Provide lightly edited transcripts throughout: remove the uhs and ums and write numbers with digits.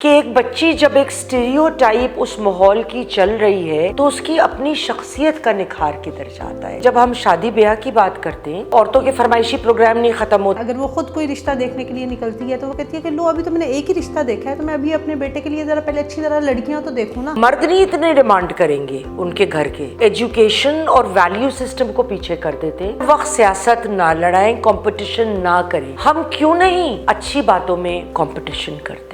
کہ ایک بچی جب ایک اسٹیریوٹائپ اس ماحول کی چل رہی ہے تو اس کی اپنی شخصیت کا نکھار کدھر جاتا ہے. جب ہم شادی بیاہ کی بات کرتے ہیں عورتوں کے فرمائشی پروگرام نہیں ختم ہوتے. اگر وہ خود کوئی رشتہ دیکھنے کے لیے نکلتی ہے تو وہ کہتی ہے کہ لو ابھی تو میں نے ایک ہی رشتہ دیکھا ہے تو میں ابھی اپنے بیٹے کے لیے ذرا پہلے اچھی طرح لڑکیاں تو دیکھوں نا. مرد نہیں اتنے ڈیمانڈ کریں گے ان کے گھر کے ایجوکیشن اور ویلیو سسٹم کو پیچھے کر دیتے. وقت سیاست نہ لڑائیں, کمپٹیشن نہ کریں. ہم کیوں نہیں اچھی باتوں میں کمپٹیشن کرتے.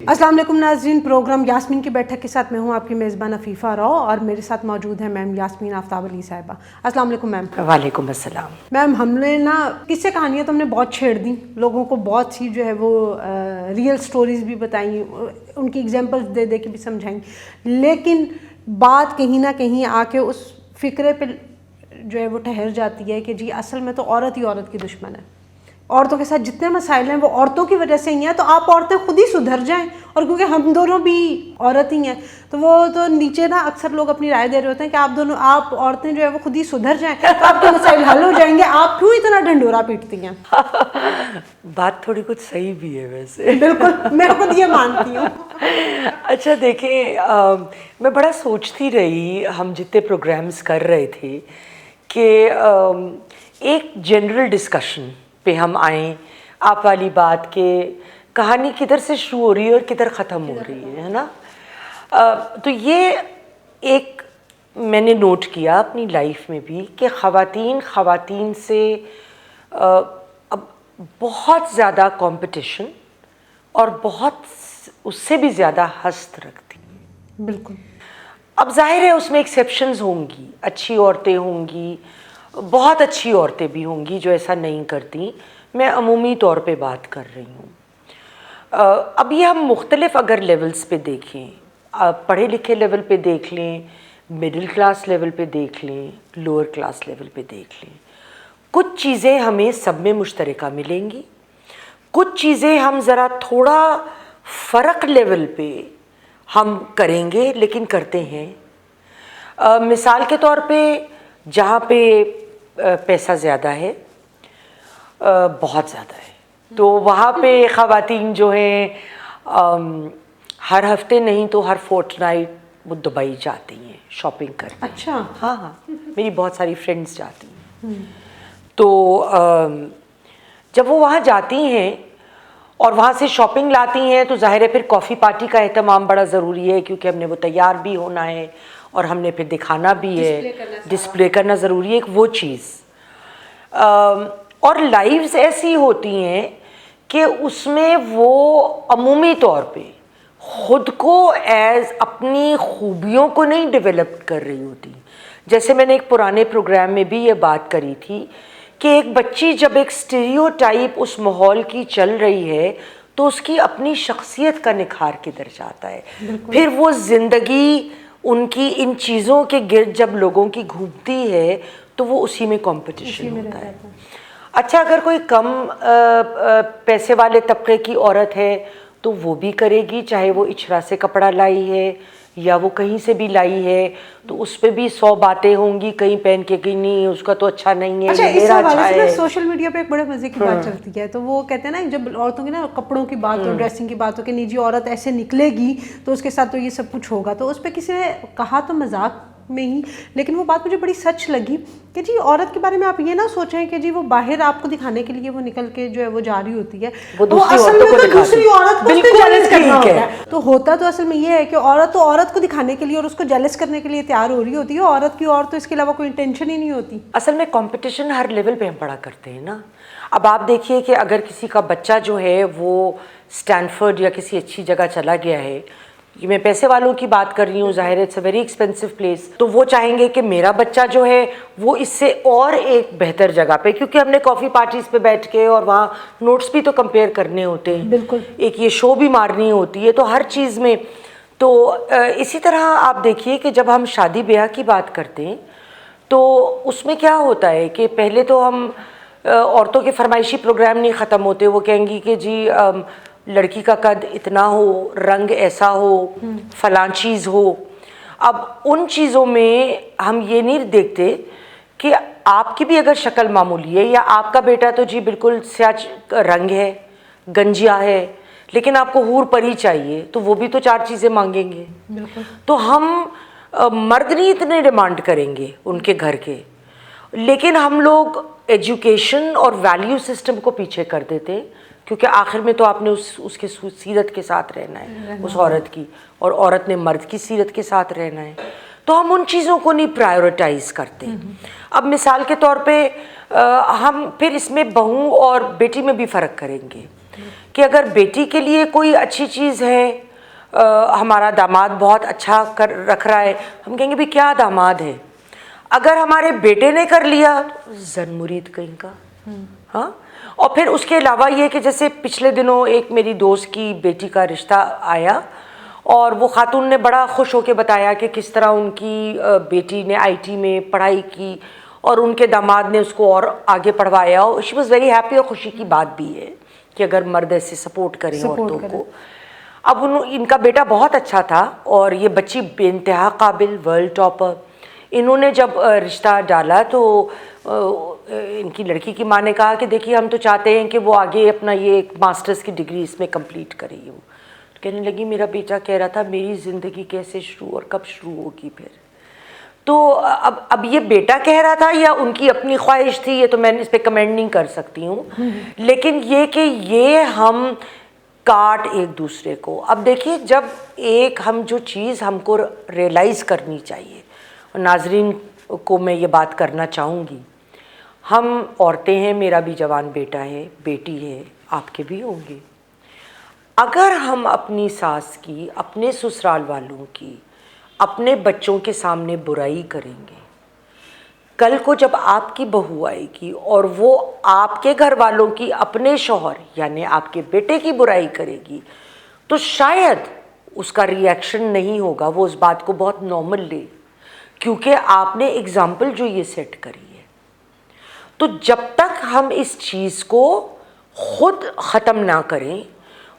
السلام علیکم ناظرین, پروگرام یاسمین کی بیٹھک کے ساتھ میں ہوں آپ کی میزبان عفیفہ راؤ اور میرے ساتھ موجود ہیں میم یاسمین آفتاب علی صاحبہ. السلام علیکم میم. وعلیکم السلام. میم ہم نے نا قصے کہانیاں تو ہم نے بہت چھیڑ دیں, لوگوں کو بہت سی جو ہے وہ ریئل سٹوریز بھی بتائیں, ان کی ایگزامپلس دے دے کے بھی سمجھائیں, لیکن بات کہیں نہ کہیں آ کے اس فکرے پہ جو ہے وہ ٹھہر جاتی ہے کہ جی اصل میں تو عورت ہی عورت کی دشمن ہے. عورتوں کے ساتھ جتنے مسائل ہیں وہ عورتوں کی وجہ سے ہی ہیں, تو آپ عورتیں خود ہی سدھر جائیں. اور کیونکہ ہم دونوں بھی عورت ہی ہیں تو وہ تو نیچے نا اکثر لوگ اپنی رائے دے رہے ہوتے ہیں کہ آپ عورتیں جو ہے وہ خود ہی سدھر جائیں تو آپ کے مسائل حل ہو جائیں گے, آپ کیوں اتنا ڈھنڈورا پیٹتی ہیں. بات تھوڑی کچھ صحیح بھی ہے ویسے. بالکل, میں خود یہ مانتی ہوں. اچھا دیکھیں, میں بڑا سوچتی رہی ہم جتنے پروگرامز کر رہے تھے کہ ایک جنرل ڈسکشن پہ ہم آئیں. آپ والی بات کہ کہانی کدھر سے شروع ہو رہی ہے اور کدھر ختم ہو رہی ہے نا. تو یہ ایک میں نے نوٹ کیا اپنی لائف میں بھی کہ خواتین سے اب بہت زیادہ کمپٹیشن اور بہت اس سے بھی زیادہ حسد رکھتی. بالکل. اب ظاہر ہے اس میں ایکسیپشنز ہوں گی, اچھی عورتیں ہوں گی, بہت اچھی عورتیں بھی ہوں گی جو ایسا نہیں کرتی. میں عمومی طور پہ بات کر رہی ہوں. اب یہ ہم مختلف اگر لیولز پہ دیکھیں, پڑھے لکھے لیول پہ دیکھ لیں, مڈل کلاس لیول پہ دیکھ لیں, لوور کلاس لیول پہ دیکھ لیں, کچھ چیزیں ہمیں سب میں مشترکہ ملیں گی, کچھ چیزیں ہم ذرا تھوڑا فرق لیول پہ ہم کریں گے لیکن کرتے ہیں. مثال کے طور پہ جہاں پہ پیسہ زیادہ ہے, بہت زیادہ ہے, تو وہاں پہ خواتین جو ہیں ہر ہفتے نہیں تو ہر فورٹ نائٹ وہ دبئی جاتی ہیں شاپنگ کرنے. اچھا. ہاں, میری بہت ساری فرینڈس جاتی ہیں. تو جب وہ وہاں جاتی ہیں اور وہاں سے شاپنگ لاتی ہیں تو ظاہر ہے پھر کافی پارٹی کا اہتمام بڑا ضروری ہے, کیونکہ ہم نے وہ تیار بھی ہونا ہے اور ہم نے پھر دکھانا بھی ہے, ڈسپلے کرنا ضروری ہے, ایک وہ چیز. اور لائیوز ایسی ہوتی ہیں کہ اس میں وہ عمومی طور پہ خود کو ایز اپنی خوبیوں کو نہیں ڈیولپ کر رہی ہوتی. جیسے میں نے ایک پرانے پروگرام میں بھی یہ بات کری تھی کہ ایک بچی جب ایک اسٹیریوٹائپ اس ماحول کی چل رہی ہے تو اس کی اپنی شخصیت کا نکھار کدھر جاتا ہے. پھر وہ زندگی ان کی ان چیزوں کے گرد جب لوگوں کی گھومتی ہے تو وہ اسی میں کمپٹیشن ہوتا ہے. اچھا, اگر کوئی کم پیسے والے طبقے کی عورت ہے تو وہ بھی کرے گی, چاہے وہ اچھرا سے کپڑا لائی ہے یا وہ کہیں سے بھی لائی ہے, تو اس پہ بھی 100 باتیں ہوں گی, کہیں پہن کے کہ نہیں اس کا تو اچھا نہیں ہے, اچھا, میرا اچھا ہے. سوشل میڈیا پہ ایک بڑے مزے کی بات چلتی ہے, تو وہ کہتے ہیں نا جب عورتوں کی نا کپڑوں کی بات ہو, ڈریسنگ کی بات ہو کہ نجی عورت ایسے نکلے گی تو اس کے ساتھ تو یہ سب کچھ ہوگا, تو اس پہ کسی نے کہا تو مذاق میں ہی, لیکن وہ بات مجھے بڑی سچ لگی کہ جی عورت کے بارے میں آپ یہ نہ سوچیں کہ جی وہ باہر آپ کو دکھانے کے لیے وہ نکل کے جو ہے وہ جا رہی ہوتی ہے, وہ اصل میں تو دوسری عورت کو جیلس کرنا ہوتا ہے. تو ہوتا تو اصل میں یہ ہے کہ عورت تو عورت کو دکھانے کے لیے اور اس کو جیلس کرنے کے لیے تیار ہو رہی ہوتی ہے, عورت کی اور تو اس کے علاوہ کوئی انٹینشن ہی نہیں ہوتی. اصل میں کمپٹیشن ہر لیول پہ ہم پڑا کرتے ہیں نا. اب آپ دیکھیے کہ اگر کسی کا بچہ جو ہے وہ اسٹینفرڈ یا کسی اچھی جگہ چلا گیا ہے, میں پیسے والوں کی بات کر رہی ہوں, ظاہر ہے it's a very expensive place, تو وہ چاہیں گے کہ میرا بچہ جو ہے وہ اس سے اور ایک بہتر جگہ پہ, کیونکہ ہم نے کافی پارٹیز پہ بیٹھ کے اور وہاں نوٹس بھی تو کمپیئر کرنے ہوتے ہیں, بالکل ایک یہ شو بھی مارنی ہوتی ہے, تو ہر چیز میں. تو اسی طرح آپ دیکھیے کہ جب ہم شادی بیاہ کی بات کرتے ہیں تو اس میں کیا ہوتا ہے کہ پہلے تو ہم عورتوں کے فرمائشی پروگرام نہیں ختم ہوتے, وہ کہیں گی کہ جی لڑکی کا قد اتنا ہو, رنگ ایسا ہو, فلاں چیز ہو. اب ان چیزوں میں ہم یہ نہیں دیکھتے کہ آپ کی بھی اگر شکل معمولی ہے, یا آپ کا بیٹا تو جی بالکل سیاہ رنگ ہے, گنجیا ہے, لیکن آپ کو حور پری چاہیے, تو وہ بھی تو 4 چیزیں مانگیں گے. تو ہم مرد نہیں اتنے ڈیمانڈ کریں گے ان کے گھر کے, لیکن ہم لوگ ایجوکیشن اور ویلیو سسٹم کو پیچھے کر دیتے, کیونکہ آخر میں تو آپ نے اس کے سیرت کے ساتھ رہنا ہے, اس عورت کی, اور عورت نے مرد کی سیرت کے ساتھ رہنا ہے. تو ہم ان چیزوں کو نہیں پرائیورٹائز کرتے. اب مثال کے طور پہ ہم پھر اس میں بہو اور بیٹی میں بھی فرق کریں گے کہ اگر بیٹی کے لیے کوئی اچھی چیز ہے, ہمارا داماد بہت اچھا رکھ رہا ہے, ہم کہیں گے بھی کیا داماد ہے. اگر ہمارے بیٹے نے کر لیا تو زن مرید کہیں کا. ہاں, اور پھر اس کے علاوہ یہ کہ جیسے پچھلے دنوں ایک میری دوست کی بیٹی کا رشتہ آیا, اور وہ خاتون نے بڑا خوش ہو کے بتایا کہ کس طرح ان کی بیٹی نے IT میں پڑھائی کی, اور ان کے داماد نے اس کو اور آگے پڑھوایا. شی واز ویری ہیپی, اور خوشی کی بات بھی ہے کہ اگر مرد ایسے سپورٹ کریں عورتوں کو. اب ان کا بیٹا بہت اچھا تھا, اور یہ بچی بے انتہا قابل, ورلڈ ٹاپر. انہوں نے جب رشتہ ڈالا تو ان کی لڑکی کی ماں نے کہا کہ دیکھیے ہم تو چاہتے ہیں کہ وہ آگے اپنا یہ ایک ماسٹرز کی ڈگری اس میں کمپلیٹ کرے. وہ کہنے لگی میرا بیٹا کہہ رہا تھا میری زندگی کیسے شروع اور کب شروع ہوگی پھر. تو اب یہ بیٹا کہہ رہا تھا یا ان کی اپنی خواہش تھی, یہ تو میں اس پہ کمنٹ نہیں کر سکتی ہوں, لیکن یہ کہ یہ ہم کاٹ ایک دوسرے کو. اب دیکھیے جب ایک ہم جو چیز ہم کو ریئلائز کرنی چاہیے, اور ناظرین کو میں یہ بات کرنا چاہوں گی, ہم عورتیں ہیں, میرا بھی جوان بیٹا ہے, بیٹی ہے, آپ کے بھی ہوں گے. اگر ہم اپنی ساس کی, اپنے سسرال والوں کی, اپنے بچوں کے سامنے برائی کریں گے, کل کو جب آپ کی بہو آئے گی اور وہ آپ کے گھر والوں کی, اپنے شوہر یعنی آپ کے بیٹے کی برائی کرے گی, تو شاید اس کا ری ایکشن نہیں ہوگا, وہ اس بات کو بہت نارمل لے, کیونکہ آپ نے اگزامپل جو یہ سیٹ کری ہے. تو جب تک ہم اس چیز کو خود ختم نہ کریں,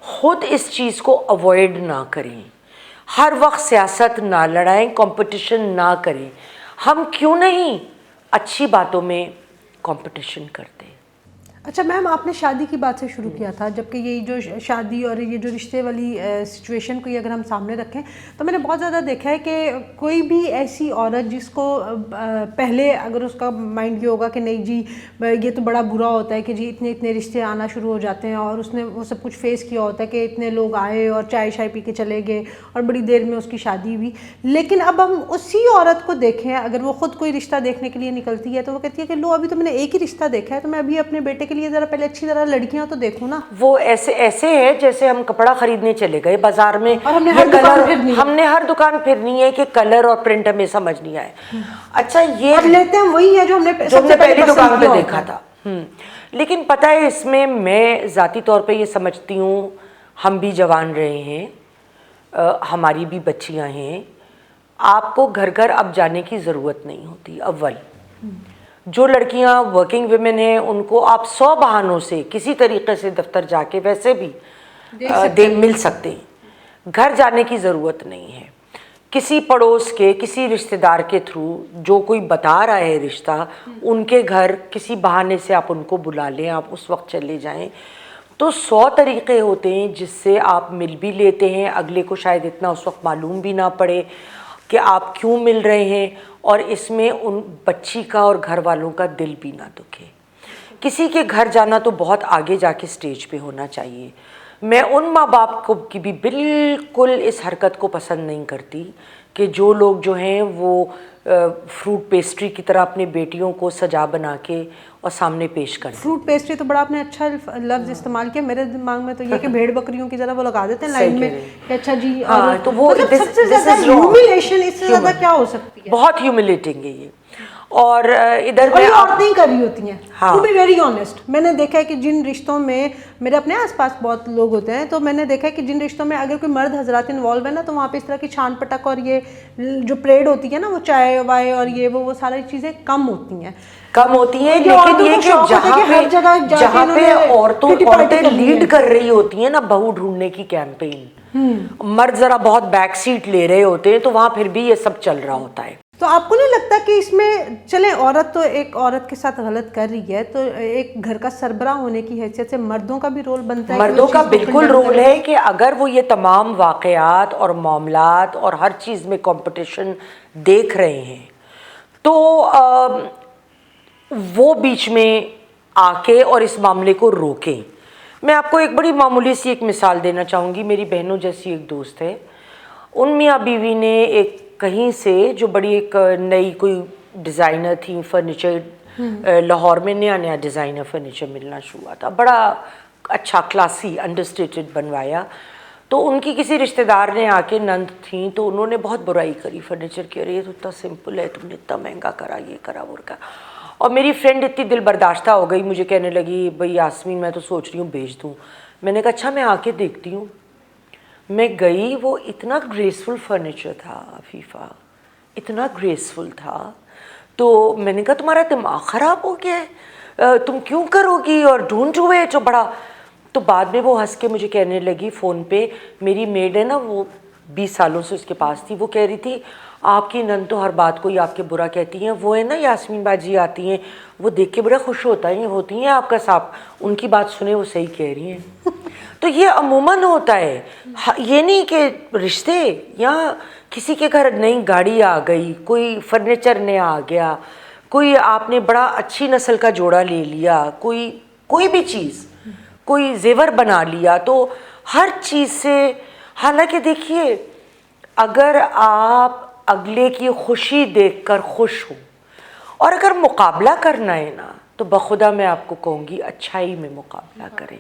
خود اس چیز کو اوائڈ نہ کریں, ہر وقت سیاست نہ لڑائیں, کمپٹیشن نہ کریں, ہم کیوں نہیں اچھی باتوں میں کمپٹیشن کرتے. اچھا میم, آپ نے شادی کی بات سے شروع کیا تھا, جبکہ یہ جو شادی اور یہ جو رشتے والی سچویشن کو اگر ہم سامنے رکھیں تو میں نے بہت زیادہ دیکھا ہے کہ کوئی بھی ایسی عورت جس کو پہلے اگر اس کا مائنڈ یہ ہوگا کہ نہیں جی یہ تو بڑا برا ہوتا ہے کہ جی اتنے رشتے آنا شروع ہو جاتے ہیں, اور اس نے وہ سب کچھ فیس کیا ہوتا ہے کہ اتنے لوگ آئے اور چائے پی کے چلے گئے اور بڑی دیر میں اس کی شادی ہوئی. لیکن اب ہم اسی عورت کو دیکھیں, اگر وہ خود کوئی رشتہ دیکھنے کے لیے نکلتی ہے تو وہ کہتی ہے کہ لو ابھی تو میں نے ایک ہی رشتہ دیکھا ہے, تو میں ابھی اپنے بیٹے کے لیے ذرا پہلے اچھی طرح لڑکیاں تو دیکھوں نا. وہ ایسے ہے جیسے ہم کپڑا خریدنے چلے گئے بازار میں, اور ہم نے ہر دکان پھرنی ہے کہ کلر اور پرنٹ ہمیں سمجھ نہیں آئے. اچھا یہ لیتے ہیں وہی ہے جو ہم نے سب سے پہلی دکان پہ دیکھا تھا. لیکن پتہ ہے اس میں ذاتی طور پہ یہ سمجھتی ہوں, ہم بھی جوان رہے ہیں, ہماری بھی بچیاں ہیں, آپ کو گھر گھر اب جانے کی ضرورت نہیں ہوتی. اول جو لڑکیاں ورکنگ ویمن ہیں ان کو آپ 100 بہانوں سے کسی طریقے سے دفتر جا کے ویسے بھی مل سکتے ہیں, گھر جانے کی ضرورت نہیں ہے. کسی پڑوس کے, کسی رشتہ دار کے تھرو جو کوئی بتا رہا ہے رشتہ, ان کے گھر کسی بہانے سے آپ ان کو بلا لیں, آپ اس وقت چلے جائیں. تو 100 طریقے ہوتے ہیں جس سے آپ مل بھی لیتے ہیں, اگلے کو شاید اتنا اس وقت معلوم بھی نہ پڑے کہ آپ کیوں مل رہے ہیں, اور اس میں ان بچی کا اور گھر والوں کا دل بھی نہ دکھے. کسی کے گھر جانا تو بہت آگے جا کے سٹیج پہ ہونا چاہیے. میں ان ماں باپ کو کی بھی بالکل اس حرکت کو پسند نہیں کرتی کہ جو لوگ جو ہیں وہ فروٹ پیسٹری کی طرح اپنے بیٹیوں کو سجا بنا کے اور سامنے پیش کریں. فروٹ پیسٹری تو بڑا آپ نے اچھا لفظ استعمال کیا. میرے دماغ میں تو یہ کہ بھیڑ بکریوں کی طرح وہ لگا دیتے ہیں لائن میں کہ اچھا جی, تو وہ سب سے زیادہ ہیوملیشن اس سے زیادہ کیا ہو سکتی ہے. بہت ہیوملیٹنگ ہے یہ. اور ادھر اور میں یہ عورتیں کر رہی ہوتی ہیں. ہاں. ٹو بی ویری آنیسٹ, میں نے دیکھا ہے کہ جن رشتوں میں, میرے اپنے آس پاس بہت لوگ ہوتے ہیں, تو میں نے دیکھا ہے کہ جن رشتوں میں اگر کوئی مرد حضرات انوالو ہے نا, تو وہاں پہ اس طرح کی چھان پٹک اور یہ جو پریڈ ہوتی ہے نا, وہ چائے وائے اور یہ وہ ساری چیزیں کم ہوتی ہیں. کم ہوتی ہیں, جو لیکن عورتوں یہ کو کہ شوق ہوتا ہے کہ ہر جگہ جا کے جہاں انہوں پہ نے کٹی پارٹی عورتیں کرنی ہے. لیڈ کر رہی ہوتی ہیں نا بہو ڈھونڈنے کی کیمپین, مرد ذرا بہت بیک سیٹ لے رہے ہوتے ہیں, تو وہاں پھر بھی یہ سب چل رہا ہوتا ہے. تو آپ کو نہیں لگتا کہ اس میں چلیں عورت تو ایک عورت کے ساتھ غلط کر رہی ہے, تو ایک گھر کا سربراہ ہونے کی حیثیت سے مردوں کا بھی رول بنتا ہے؟ مردوں کا بالکل رول ہے کہ اگر وہ یہ تمام واقعات اور معاملات اور ہر چیز میں کمپٹیشن دیکھ رہے ہیں تو وہ بیچ میں آ کے اور اس معاملے کو روکیں. میں آپ کو ایک بڑی معمولی سی ایک مثال دینا چاہوں گی. میری بہنوں جیسی ایک دوست ہے, ان میاں بیوی نے ایک کہیں سے جو بڑی ایک نئی کوئی ڈیزائنر تھی فرنیچر, لاہور میں نیا نیا ڈیزائنر فرنیچر ملنا شروع ہوا تھا, بڑا اچھا کلاسی انڈرسٹیٹڈ بنوایا. تو ان کی کسی رشتہ دار نے آ کے, نند تھیں, تو انہوں نے بہت برائی کری فرنیچر کی, ارے یہ تو اتنا سمپل ہے, تم نے اتنا مہنگا کرا, یہ کرا وہ کرا. اور میری فرینڈ اتنی دل برداشتہ ہو گئی, مجھے کہنے لگی بھئی یاسمین میں تو سوچ رہی ہوں بیچ دوں. میں نے کہا اچھا میں آ کے دیکھتی ہوں. میں گئی, وہ اتنا گریسفل فرنیچر تھا عفیفہ, اتنا گریسفل تھا. تو میں نے کہا تمہارا دماغ خراب ہو گیا ہے, تم کیوں کرو گی, اور ڈھونڈ ہوئے جو بڑا. تو بعد میں وہ ہنس کے مجھے کہنے لگی فون پہ, میری میڈ ہے نا وہ 20 سالوں سے اس کے پاس تھی, وہ کہہ رہی تھی آپ کی نند تو ہر بات کو ہی آپ کے برا کہتی ہیں, وہ ہے نا یاسمین باجی آتی ہیں, وہ دیکھ کے بڑا خوش ہوتی ہیں آپ کا صاحب, ان کی بات سنے وہ صحیح کہہ رہی ہیں. تو یہ عموماً ہوتا ہے, یہ نہیں کہ رشتے یا کسی کے گھر نئی گاڑی آ گئی, کوئی فرنیچر نیا آ گیا, کوئی آپ نے بڑا اچھی نسل کا جوڑا لے لیا, کوئی بھی چیز, کوئی زیور بنا لیا, تو ہر چیز سے, حالانکہ دیکھیے اگر آپ اگلے کی خوشی دیکھ کر خوش ہو, اور اگر مقابلہ کرنا ہے نا, تو بخدا میں آپ کو کہوں گی اچھائی میں مقابلہ کریں.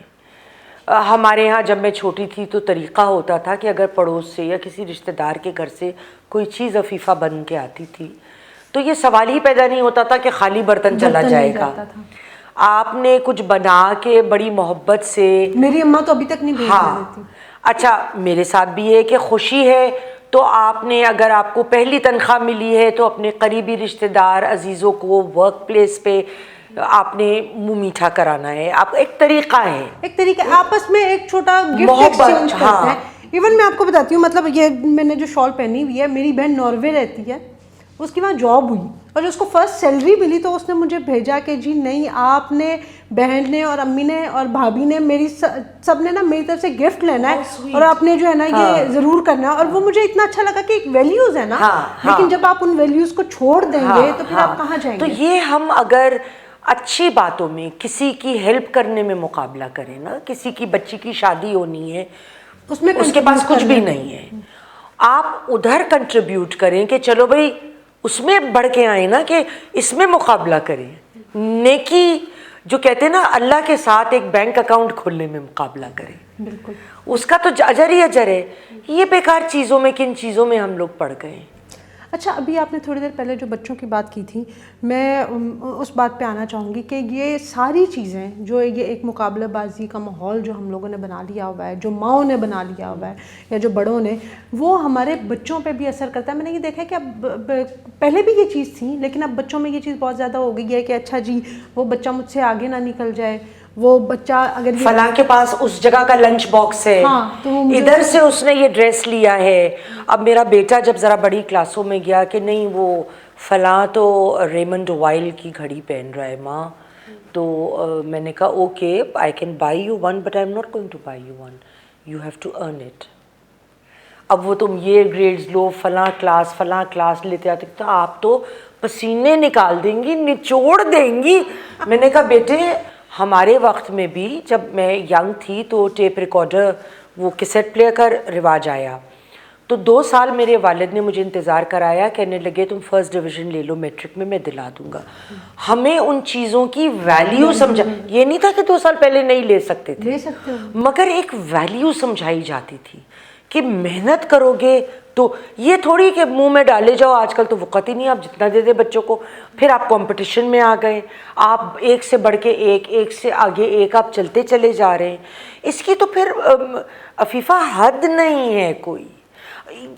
ہمارے ہاں جب میں چھوٹی تھی تو طریقہ ہوتا تھا کہ اگر پڑوس سے یا کسی رشتہ دار کے گھر سے کوئی چیز عفیفہ بن کے آتی تھی تو یہ سوال ہی پیدا نہیں ہوتا تھا کہ خالی برتن چلا جائے گا. آپ نے کچھ بنا کے بڑی محبت سے, میری اماں تو ابھی تک نہیں بھیجنے دیتی. اچھا میرے ساتھ بھی یہ کہ خوشی ہے تو آپ نے, اگر آپ کو پہلی تنخواہ ملی ہے تو اپنے قریبی رشتہ دار عزیزوں کو ورک پلیس پہ آپ نے منہ میٹھا کرانا ہے. آپ ایک طریقہ ہے, ایک طریقہ آپس میں ایک چھوٹا گفٹ ایکسچینج کرتے ہیں. ایون میں آپ کو بتاتی ہوں, مطلب یہ میں نے جو شال پہنی ہوئی ہے, میری بہن ناروے رہتی ہے, اس کی وہاں جاب ہوئی اور اس کو فرسٹ سیلری ملی, تو اس نے مجھے بھیجا کہ جی نہیں آپ نے, بہن نے اور امی نے اور بھابھی نے, میری سب نے نا میری طرف سے گفٹ لینا ہے اور آپ نے جو ہے نا یہ ضرور کرنا ہے. اور وہ مجھے اتنا اچھا لگا کہ ایک ویلیوز ہے نا, لیکن جب آپ ان ویلیوز کو چھوڑ دیں گے تو پھر آپ کہاں جائیں گے. تو یہ ہم اگر اچھی باتوں میں کسی کی ہیلپ کرنے میں مقابلہ کریں نا, کسی کی بچی کی شادی ہونی ہے, اس کے پاس کچھ بھی نہیں ہے, آپ ادھر کنٹریبیوٹ کریں کہ چلو بھائی اس میں بڑھ کے آئیں نا, کہ اس میں مقابلہ کریں. نیکی جو کہتے ہیں نا اللہ کے ساتھ ایک بینک اکاؤنٹ کھولنے میں مقابلہ کریں, بالکل اس کا تو اجر ہی اجر ہے. یہ بیکار چیزوں میں, کن چیزوں میں ہم لوگ پڑ گئے. اچھا ابھی آپ نے تھوڑی دیر پہلے جو بچوں کی بات کی تھی, میں اس بات پہ آنا چاہوں گی کہ یہ ساری چیزیں جو یہ ایک مقابلہ بازی کا ماحول جو ہم لوگوں نے بنا لیا ہوا ہے, جو ماؤں نے بنا لیا ہوا ہے یا جو بڑوں نے, وہ ہمارے بچوں پہ بھی اثر کرتا ہے. میں نے یہ دیکھا ہے کہ اب پہلے بھی یہ چیز تھی, لیکن اب بچوں میں یہ چیز بہت زیادہ ہو گئی ہے کہ اچھا جی وہ بچہ مجھ سے آگے نہ نکل جائے, وہ بچہ اگر فلاں کے پاس اس جگہ کا لنچ باکس ہے, ادھر سے اس نے یہ ڈریس لیا ہے. اب میرا بیٹا جب ذرا بڑی کلاسوں میں گیا کہ نہیں وہ فلاں تو ریمنڈ وائل کی گھڑی پہن رہا ہے ماں, تو میں نے کہا okay I can buy you one but I am not going to buy you one, you have to earn it. اب وہ تم یہ گریڈز لو, فلاں کلاس لیتے آتے, تو آپ تو پسینے نکال دیں گی, نچوڑ دیں گی. میں نے کہا بیٹے ہمارے وقت میں بھی جب میں ینگ تھی تو ٹیپ ریکارڈر, وہ کیسٹ پلیئر کا رواج آیا, تو 2 سال میرے والد نے مجھے انتظار کرایا, کہنے لگے تم فرسٹ ڈویژن لے لو میٹرک میں دلا دوں گا. ہمیں ان چیزوں کی ویلیو سمجھا, یہ نہیں تھا کہ 2 سال پہلے نہیں لے سکتے تھے, مگر ایک ویلیو سمجھائی جاتی تھی کہ محنت کرو گے تو یہ تھوڑی کہ منہ میں ڈالے جاؤ. آج کل تو وقت ہی نہیں, آپ جتنا دے دیں بچوں کو, پھر آپ کمپٹیشن میں آ گئے, آپ ایک سے بڑھ کے ایک سے آگے ایک آپ چلتے چلے جا رہے ہیں. اس کی تو پھر عفیفہ حد نہیں ہے کوئی.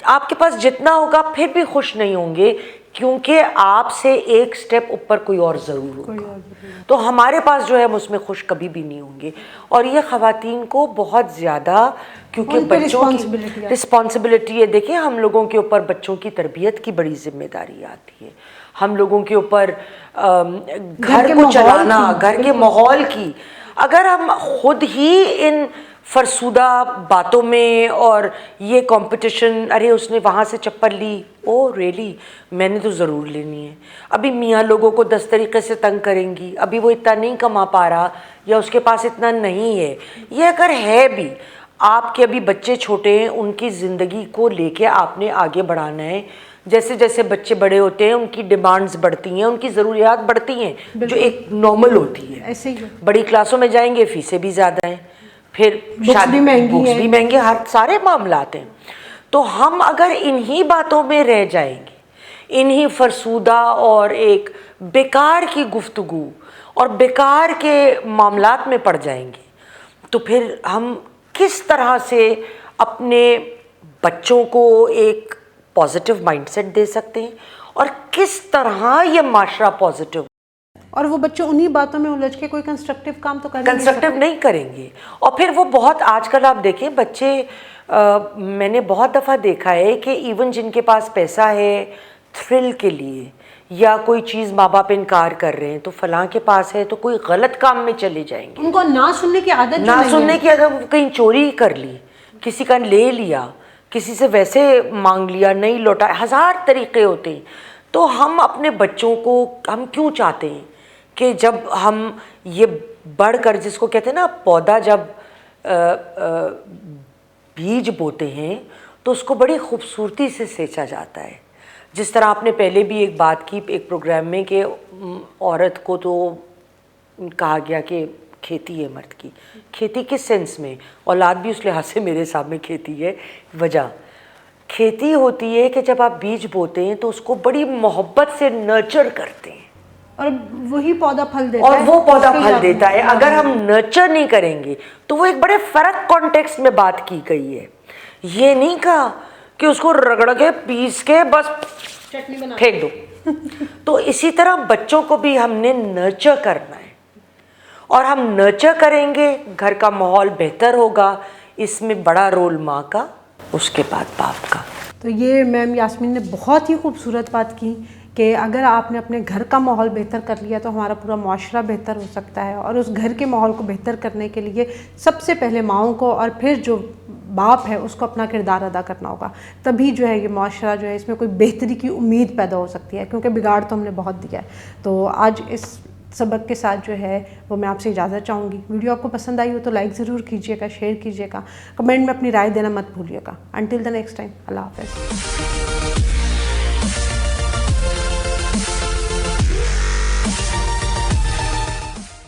آپ کے پاس جتنا ہوگا پھر بھی خوش نہیں ہوں گے, کیونکہ آپ سے ایک سٹیپ اوپر کوئی اور ضرور ہوگا. تو ہمارے پاس جو ہے ہم اس میں خوش کبھی بھی نہیں ہوں گے. اور یہ خواتین کو بہت زیادہ, کیونکہ بچوں کی رسپانسبلٹی ہے. دیکھیں ہم لوگوں کے اوپر بچوں کی تربیت کی بڑی ذمہ داری آتی ہے, ہم لوگوں کے اوپر گھر کو چلانا, گھر کے ماحول کی. اگر ہم خود ہی ان فرسودہ باتوں میں اور یہ کمپٹیشن, ارے اس نے وہاں سے چپل لی, او ریلی میں نے تو ضرور لینی ہے, ابھی میاں لوگوں کو 10 طریقے سے تنگ کریں گی, ابھی وہ اتنا نہیں کما پا رہا یا اس کے پاس اتنا نہیں ہے. یہ اگر ہے بھی, آپ کے ابھی بچے چھوٹے ہیں, ان کی زندگی کو لے کے آپ نے آگے بڑھانا ہے. جیسے جیسے بچے بڑے ہوتے ہیں ان کی ڈیمانڈز بڑھتی ہیں, ان کی ضروریات بڑھتی ہیں, جو ایک نارمل ہوتی ہے. بڑی کلاسوں میں جائیں گے فیسیں بھی زیادہ ہیں, پھر شادی بکس بھی مہنگے, ہر سارے معاملات ہیں. تو ہم اگر انہی باتوں میں رہ جائیں گے, انہی فرسودہ اور ایک بیکار کی گفتگو اور بیکار کے معاملات میں پڑ جائیں گے, تو پھر ہم کس طرح سے اپنے بچوں کو ایک پازیٹیو مائنڈ سیٹ دے سکتے ہیں, اور کس طرح یہ معاشرہ پازیٹیو, اور وہ بچے انہی باتوں میں الجھ کے کوئی کنسٹرکٹیو کام تو کنسٹرکٹیو نہیں کریں گے. اور پھر وہ بہت, آج کل آپ دیکھیں بچے, میں نے بہت دفعہ دیکھا ہے کہ ایون جن کے پاس پیسہ ہے تھرل کے لیے, یا کوئی چیز ماں باپ انکار کر رہے ہیں تو فلاں کے پاس ہے تو کوئی غلط کام میں چلے جائیں گے. ان کو نہ سننے کی عادت, نہ سننے کی, اگر کہیں چوری کر لی, کسی کا لے لیا, کسی سے ویسے مانگ لیا, نہیں لوٹا, ہزار طریقے ہوتے ہیں. تو ہم اپنے بچوں کو, ہم کیوں چاہتے ہیں کہ جب ہم یہ بڑھ کر, جس کو کہتے ہیں نا پودا جب بیج بوتے ہیں تو اس کو بڑی خوبصورتی سے سینچا جاتا ہے. جس طرح آپ نے پہلے بھی ایک بات کی ایک پروگرام میں کہ عورت کو تو کہا گیا کہ کھیتی ہے مرد کی. کھیتی کس سینس میں, اولاد بھی اس لحاظ سے میرے سامنے کھیتی ہے. وجہ کھیتی ہوتی ہے کہ جب آپ بیج بوتے ہیں تو اس کو بڑی محبت سے نرچر کرتے ہیں, اور وہی پودا پھل دیتا ہے, اور وہ پودا پھل دیتا ہے. اگر ہم نرچر نہیں کریں گے تو وہ ایک بڑے فرق کانٹیکسٹ میں بات کی گئی ہے. یہ نہیں کہا کہ اس کو رگڑ کے پیس کے بس پھینک دو. تو اسی طرح بچوں کو بھی ہم نے نرچر کرنا ہے, اور ہم نرچر کریں گے, گھر کا ماحول بہتر ہوگا. اس میں بڑا رول ماں کا, اس کے بعد باپ کا. تو یہ میم یاسمین نے بہت ہی خوبصورت بات کی کہ اگر آپ نے اپنے گھر کا ماحول بہتر کر لیا تو ہمارا پورا معاشرہ بہتر ہو سکتا ہے. اور اس گھر کے ماحول کو بہتر کرنے کے لیے سب سے پہلے ماؤں کو, اور پھر جو باپ ہے اس کو اپنا کردار ادا کرنا ہوگا. تبھی جو ہے یہ معاشرہ جو ہے اس میں کوئی بہتری کی امید پیدا ہو سکتی ہے, کیونکہ بگاڑ تو ہم نے بہت دیا ہے. تو آج اس سبق کے ساتھ جو ہے وہ میں آپ سے اجازت چاہوں گی. ویڈیو آپ کو پسند آئی ہو تو لائک ضرور کیجیے گا, شیئر کیجیے گا, کمنٹ میں اپنی رائے دینا مت بھولیے گا. انٹل دا نیکسٹ ٹائم, اللہ حافظ.